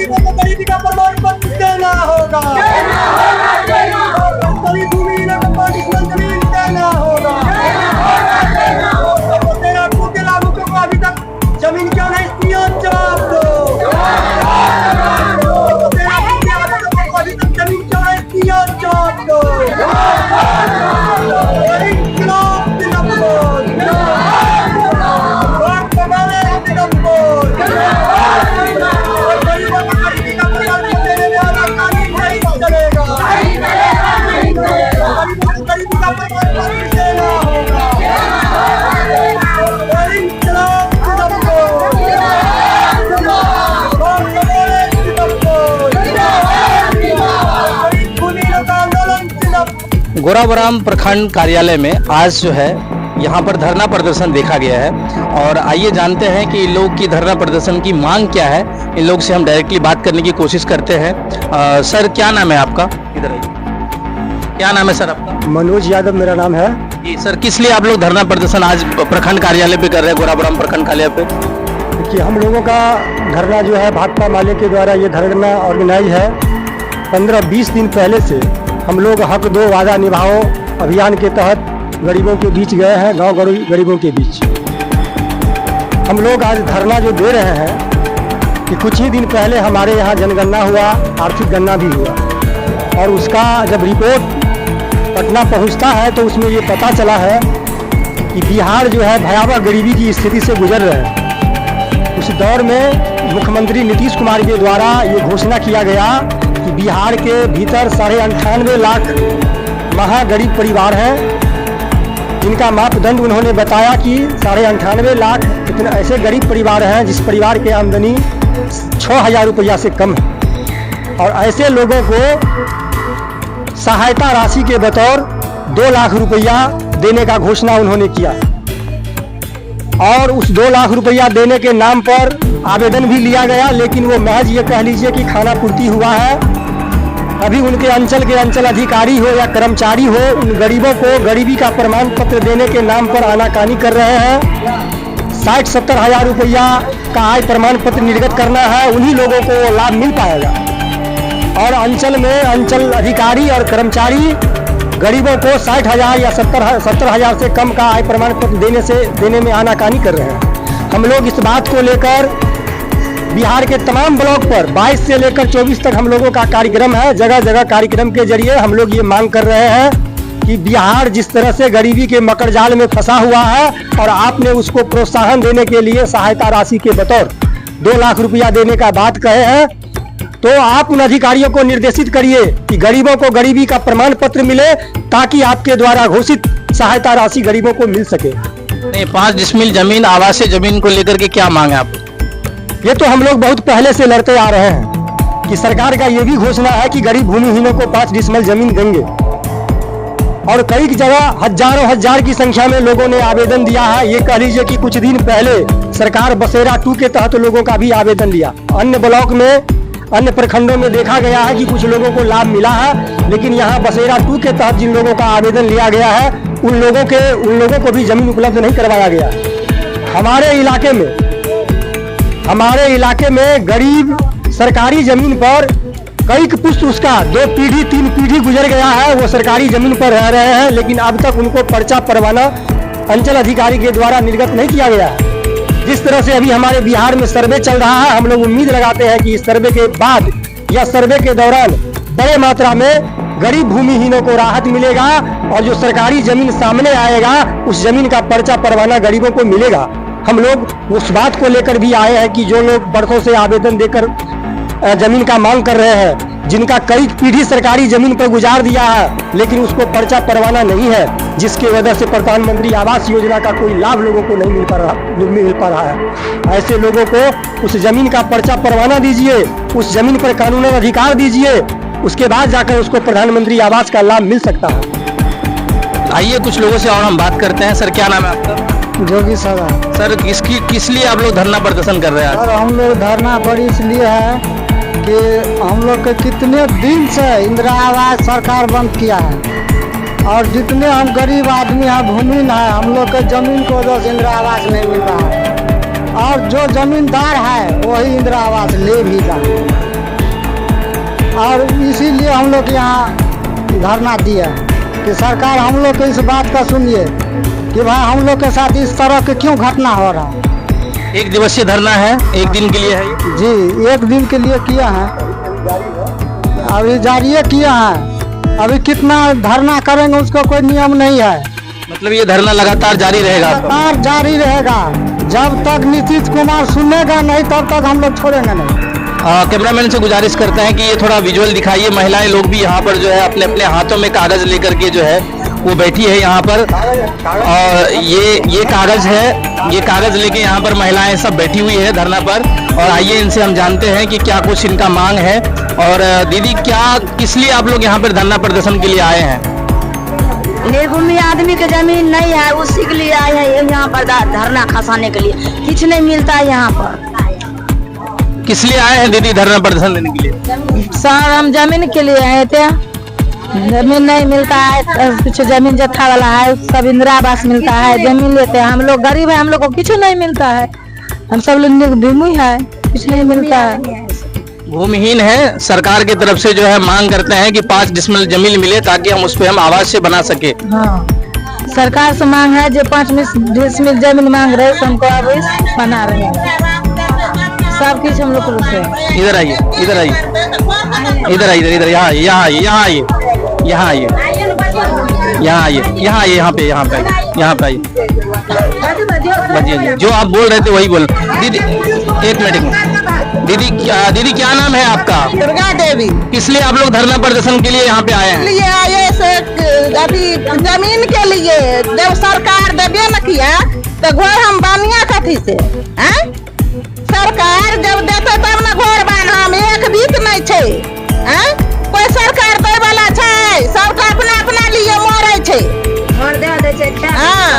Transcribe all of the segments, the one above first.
गरीबों को गरीबी का प्रमाण पत्र देना होगा, सरकारी भूमिहीनों को 5 डिसमिल जमीन देना होगा। तेरा के लागू को अभी तक जमीन क्यों नहीं दी, जवाब दो। तेरा अभी तक जमीन क्यों नहीं दी, जवाब दो। गोराबराम प्रखंड कार्यालय में आज जो है यहाँ पर धरना प्रदर्शन देखा गया है और आइए जानते हैं कि इन लोग की धरना प्रदर्शन की मांग क्या है। इन लोग से हम डायरेक्टली बात करने की कोशिश करते हैं। सर क्या नाम है आपका? इधर आइए। क्या नाम है सर आपका? मनोज यादव मेरा नाम है जी। सर किस लिए आप लोग धरना प्रदर्शन आज प्रखंड कार्यालय पे कर रहे हैं, गोराबराम प्रखंड कार्यालय पे? कि हम लोगों का धरना जो है भाकपा माले के द्वारा ये धरना ऑर्गेनाइज है। 15-20 दिन पहले से हम लोग हक दो वादा निभाओ अभियान के तहत गरीबों के बीच गए हैं, गांव गरीबों के बीच। हम लोग आज धरना जो दे रहे हैं कि कुछ ही दिन पहले हमारे यहाँ जनगणना हुआ, आर्थिक गणना भी हुआ और उसका जब रिपोर्ट पटना पहुँचता है तो उसमें ये पता चला है कि बिहार जो है भयावह गरीबी की स्थिति से गुजर रहे हैं। उस दौर में मुख्यमंत्री नीतीश कुमार के द्वारा ये घोषणा किया गया कि बिहार के भीतर 98.5 लाख महागरीब परिवार हैं, जिनका मापदंड उन्होंने बताया कि 98.5 लाख इतने ऐसे गरीब परिवार हैं जिस परिवार की आमदनी 6,000 रुपया से कम है और ऐसे लोगों को सहायता राशि के बतौर 2 लाख रुपया देने का घोषणा उन्होंने किया और उस 2 लाख रुपया देने के नाम पर आवेदन भी लिया गया, लेकिन वो महज ये कह लीजिए कि खाना पूर्ति हुआ है। अभी उनके अंचल के अंचल अधिकारी हो या कर्मचारी हो, उन गरीबों को गरीबी का प्रमाण पत्र देने के नाम पर आनाकानी कर रहे हैं। 60-70 हज़ार रुपया का आय प्रमाण पत्र निर्गत करना है, उन्हीं लोगों को लाभ मिल पाएगा और अंचल में अंचल अधिकारी और कर्मचारी गरीबों को 60,000 या 70,000 से कम का आय प्रमाण पत्र देने में आनाकानी कर रहे हैं। हम लोग इस बात को लेकर बिहार के तमाम ब्लॉक पर 22 से लेकर 24 तक हम लोगों का कार्यक्रम है। जगह जगह कार्यक्रम के जरिए हम लोग ये मांग कर रहे हैं कि बिहार जिस तरह से गरीबी के मकड़जाल में फंसा हुआ है और आपने उसको प्रोत्साहन देने के लिए सहायता राशि के बतौर 2 लाख रुपया देने का बात कहे हैं, तो आप उन अधिकारियों को निर्देशित करिए कि गरीबों को गरीबी का प्रमाण पत्र मिले ताकि आपके द्वारा घोषित सहायता राशि गरीबों को मिल सके। 5 डिसमिल जमीन आवासीय जमीन को लेकर के क्या मांग है आप? ये तो हम लोग बहुत पहले से लड़ते आ रहे हैं कि सरकार का ये भी घोषणा है कि गरीब भूमिहीनों को 5 डिसमिल जमीन देंगे और कई जगह हजार की संख्या में लोगों ने आवेदन दिया है। ये कह लीजिए कि कुछ दिन पहले सरकार बसेरा 2 के तहत लोगों का भी आवेदन लिया। अन्य ब्लॉक में अन्य प्रखंडों में देखा गया है कि कुछ लोगों को लाभ मिला है, लेकिन यहाँ बसेरा 2 के तहत जिन लोगों का आवेदन लिया गया है उन लोगों को भी जमीन उपलब्ध नहीं करवाया गया। हमारे इलाके में गरीब सरकारी जमीन पर कई पुष्ट उसका 2 पीढ़ी 3 पीढ़ी गुजर गया है, वो सरकारी जमीन पर रह रहे हैं, लेकिन अब तक उनको पर्चा परवाना अंचल अधिकारी के द्वारा निर्गत नहीं किया गया है। जिस तरह से अभी हमारे बिहार में सर्वे चल रहा है, हम लोग उम्मीद लगाते हैं कि इस सर्वे के बाद या सर्वे के दौरान बड़े मात्रा में गरीब भूमिहीनों को राहत मिलेगा और जो सरकारी जमीन सामने आएगा उस जमीन का पर्चा परवाना गरीबों को मिलेगा। हम लोग उस बात को लेकर भी आए हैं कि जो लोग बरसों से आवेदन देकर जमीन का मांग कर रहे हैं, जिनका कई पीढ़ी सरकारी जमीन पर गुजार दिया है लेकिन उसको पर्चा परवाना नहीं है, जिसकी वजह से प्रधानमंत्री आवास योजना का कोई लाभ लोगों को नहीं मिल पा रहा है, ऐसे लोगों को उस जमीन का पर्चा परवाना दीजिए, उस जमीन पर कानूनी अधिकार दीजिए, उसके बाद जाकर उसको प्रधानमंत्री आवास का लाभ मिल सकता है। आइए कुछ लोगों से और हम बात करते हैं। सर क्या नाम है आपका? जोगी सर किस लिए आप लोग धरना प्रदर्शन कर रहे हैं? सर हम लोग धरना पर इसलिए है कि हम लोग के कितने दिन से इंदिरा आवास सरकार बंद किया है और जितने हम गरीब आदमी हैं, भूमिहीन है, हम लोग के जमीन को वजह से इंदिरा आवास नहीं मिल रहा है और जो जमींदार है वही इंदिरा आवास ले भी रहा है। और इसीलिए हम लोग यहाँ धरना दिए कि सरकार हम लोग के इस बात का सुनिए कि भाई हम लोग के साथ इस तरह के क्यों घटना हो रहा है। एक दिवसीय धरना है, एक दिन के लिए है ये? जी, एक दिन के लिए किया है, अभी जारी किया है। अभी कितना धरना करेंगे उसका कोई नियम नहीं है। मतलब ये धरना लगातार जारी रहेगा? लगातार जारी रहेगा जब तक नीतीश कुमार सुनेगा नहीं तब तक हम लोग छोड़ेंगे नहीं। कैमरामैन से गुजारिश करते हैं कि ये थोड़ा विजुअल दिखाइए। महिलाएं लोग भी यहाँ पर जो है अपने अपने हाथों में कागज लेकर के जो है वो बैठी है यहाँ पर, और ये कागज है, ये कागज लेके यहाँ पर महिलाएं सब बैठी हुई है धरना पर। और आइए इनसे हम जानते हैं कि क्या कुछ इनका मांग है। और दीदी, क्या किस लिए आप लोग यहाँ पर धरना प्रदर्शन के लिए आए हैं? निर्भूमि आदमी के जमीन नहीं है, उसी के लिए आए हैं यहाँ पर धरना खसाने के लिए। कुछ नहीं मिलता है यहाँ पर। किस लिए आए हैं दीदी धरना प्रदर्शन देने के लिए? सर, हम जमीन के लिए आए थे। जमीन नहीं मिलता है, कुछ जमीन जत्था वाला है, सब इंदिरा आवास मिलता है, जमीन लेते हैं। हम लोग गरीब है, हम लोग को कुछ नहीं मिलता है। हम सब लोग निर्भूमि है, कुछ नहीं मिलता है, भूमिहीन है। सरकार की तरफ से जो है मांग करते हैं कि 5 डिसमिल जमीन मिले ताकि हम उस पर हम आवाज से बना सके। हाँ, सरकार से मांग है जो 5 डिसमिल जमीन मांग रहे, हमको अब बना रहे हैं। सब कुछ हम लोग को रुके। इधर आइए, इधर आइए, इधर आइए, इधर यहाँ आइए, यहाँ आइए, यहाँ आइए, यहाँ आइए, यहाँ आइए, यहाँ आइए, यहाँ पे, यहाँ पे, यहाँ पे आइए। जो आप बोल रहे थे वही बोल। दीदी एक मिनट, दीदी क्या नाम है आपका? दुर्गा देवी। किस लिए आप लोग धरना प्रदर्शन के लिए यहाँ पे आए हैं? लिए आए से अभी जमीन के लिए जब सरकार देवे न किया तो घर हम बानिया कथी से हैं? सरकार जब देते तब न घर बान, हम एक बीत नहीं छे हैं? कोई सरकार दे वाला छै? सबका अपना अपना लिए मरे छे। हाँ,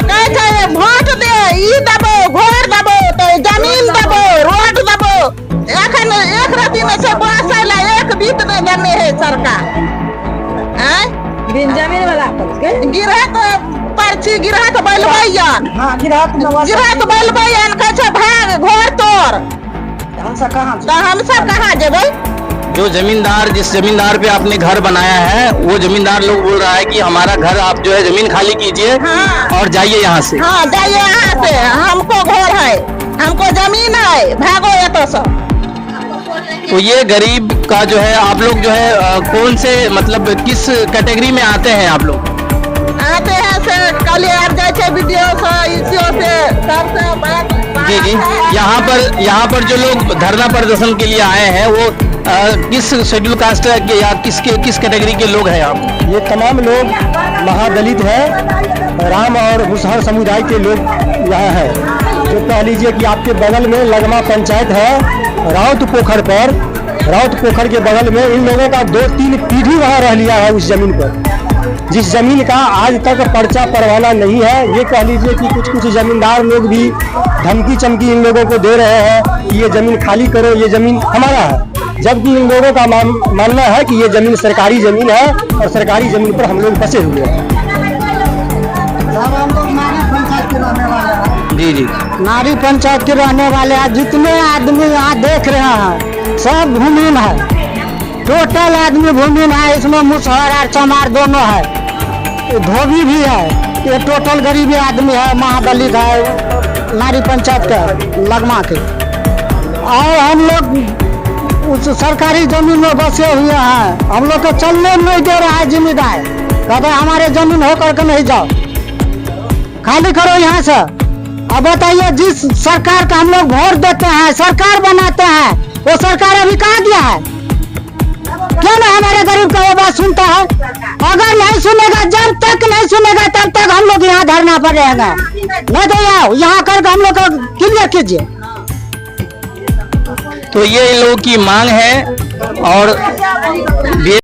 कहै छै वोट दे, ई देबो, घर देबो, तो जमीन देबो, रोड देबो। एखन एक रति में से बसे ला एक बीत नहीं देने है सरकार। हैं? जमीन वाला गिरहत पर्ची गिरहत बैलबैया, गिरहत बैलबैया कहै छै भाग घर तोड़। हम सब कहाँ जेबै? जो जमींदार, जिस जमींदार पे आपने घर बनाया है, वो जमींदार लोग बोल रहा है कि हमारा घर आप जो है जमीन खाली कीजिए। हाँ। और जाइए यहाँ से। हाँ, जाइए यहाँ से, हमको घर है, हमको जमीन है, भागो ये तो सब। तो ये गरीब का जो है, आप लोग जो है कौन से मतलब किस कैटेगरी में आते हैं आप लोग? आते हैं से कल आप जाए वीडियो से सबसे बात। जी जी, यहाँ पर जो लोग धरना प्रदर्शन के लिए आए हैं वो किस शेड्यूल कास्ट के या किस कैटेगरी के लोग हैं आप? ये तमाम लोग महादलित है, राम और मुसहर समुदाय के लोग यहाँ हैं। जो कह लीजिए कि आपके बगल में लगमा पंचायत है, राउत पोखर पर, राउत पोखर के बगल में इन लोगों का 2-3 पीढ़ी वहाँ रह लिया है उस जमीन पर, जिस जमीन का आज तक पर्चा परवाना नहीं है। ये कह लीजिए कि कुछ जमींदार लोग भी धमकी चमकी इन लोगों को दे रहे हैं कि ये जमीन खाली करो, ये जमीन हमारा है, जबकि इन लोगों का मानना है कि ये जमीन सरकारी जमीन है और सरकारी जमीन पर हम लोग बसे हुए हैं। हम लोग नारी पंचायत के रहने वाले हैं। जी जी, नारी पंचायत के रहने वाले हैं। जितने आदमी यहाँ देख रहे हैं सब भूमिहीन है, टोटल आदमी भूमिहीन है। इसमें मुसहर और चमार दोनों है, धोबी भी है। ये टोटल गरीबी आदमी है, महादलित है, नारी पंचायत का लगमा के। और हम लोग उस सरकारी जमीन में बसे हुए हैं, हम लोग को चलने नहीं दे रहा है जिम्मेदार। कहते हमारे जमीन होकर के नहीं जाओ, खाली करो यहाँ से। अब बताइए, जिस सरकार का हम लोग वोट देते हैं, सरकार बनाते हैं, वो सरकार अभी कहाँ गया है? क्यों ना हमारे गरीब का वो बात सुनता है? अगर नहीं सुनेगा, जब तक नहीं सुनेगा तब तक हम लोग यहाँ धरना पर रहेगा। नहीं तो आओ यहाँ करके हम लोग को क्लियर कीजिए। तो ये इन लोगों की मांग है। और